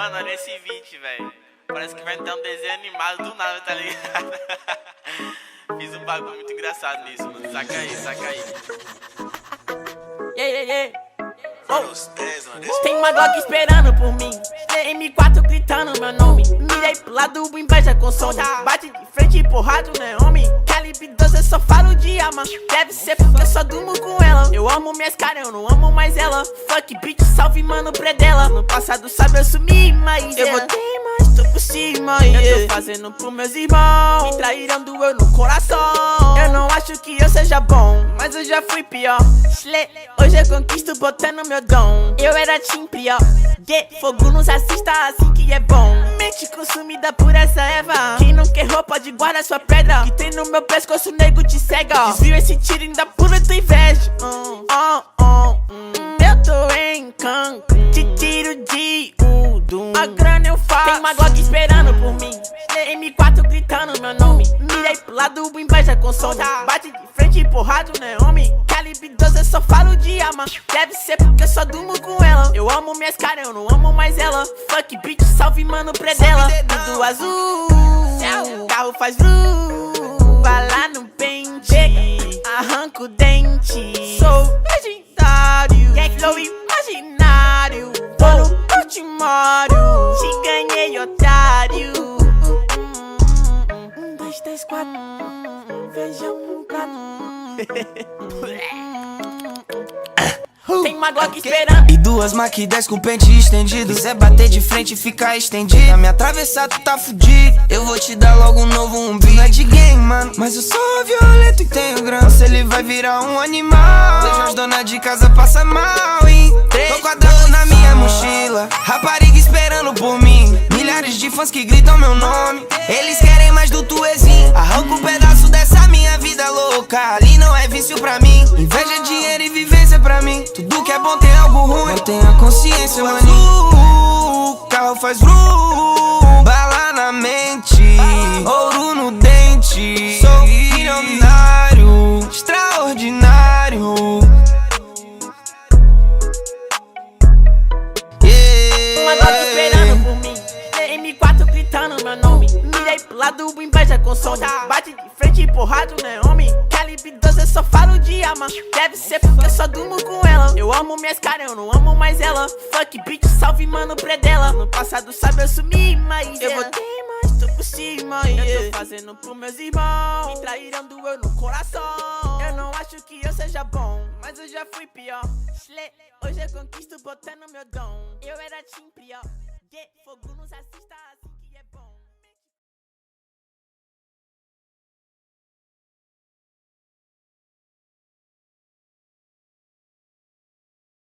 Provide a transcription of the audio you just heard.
Mano, olha esse vídeo, velho. Parece que vai ter um desenho animado do nada, tá ligado? Fiz um bagulho muito engraçado nisso, mano. Saca aí, saca aí. Tem uma Glock esperando por mim, M4 gritando meu nome. Mirei pro lado, inveja com som. Bate de frente e porrado, né, homem? Calibre 12, eu só falo de arma. Deve ser porque eu só durmo com ela. Eu amo minhas caras, eu não amo mais ela. Fuck bitch, salve mano, predela. No passado sabe eu sumi, mas eu voltei, mas tô por cima. Eu tô fazendo pros meus irmãos. Me traíram, doeu no coração. Eu não acho que eu seja bom, mas eu já fui pior. Hoje eu conquisto botando meu dom. Eu era team pior. Fogo nos assista assim que é bom. Mente consumida por essa erva. Quem não quer roupa de guarda sua pedra. Que tem no meu pescoço, nego te cega. Desvio esse tiro ainda pura tua inveja. Eu tô em Cancún, te tiro de Udum. A grana eu faço. Tem uma Glock esperando por mim, M4 gritando meu nome. Mirei pro lado, inveja com som. Bate de frente e porrado, né, homem? Calibre 12, eu só falo de arma. Deve ser porque eu só durmo com ela. Eu amo minhas caras, eu não amo mais ela. Fuck bitch, salve mano, predela. Tudo azul, carro faz vru. Vai lá no pente, arranca o dente. Sou legendário, gang flow imaginário. Vou no Portimório, te ganhei, otário. 1, 2, 3, 4, feijão no prato. Tem uma Glock esperando e duas Mac 10 com pente estendido. Quiser bater de frente e ficar estendido, pra me atravessar tu tá fudido. Eu vou te dar logo um novo umbigo. Não é de game, mano, mas eu sou violento e tenho grana. Se ele vai virar um animal, vejo as donas de casa passa mal, hein? Tô quadrado na minha mochila, rapariga esperando por mim. Milhares de fãs que gritam meu nome. Eles querem mais do tuezinho. Arranca um pedaço dessa minha vida louca. Ali não é vício pra mim. Inveja, dinheiro e vivência pra mim. Tudo que é bom tem algo ruim. Mantenha a consciência, maninho. Carro faz vru. Bala na mente, ouro no dente. Sou milionário, extraordinário. Uma Glock esperando por mim, M4 gritando meu nome. Mirei pro lado, inveja com som. Bate de frente e porrado, né, homem? Calibre 12, eu só falo de arma. Deve ser porque eu só durmo com ela. Eu amo minhas caras, eu não amo mais ela. Fuck bitch, salve mano, predela. No passado sabe eu sumi, mas eu voltei, mas tô por cima. Eu tô fazendo pros meus irmãos. Me traíram, doeu no coração. Eu não acho que eu seja bom, mas eu já fui pior. Hoje eu conquisto botando meu dom. Eu era team pior. Fogo nos assista assim que é bom.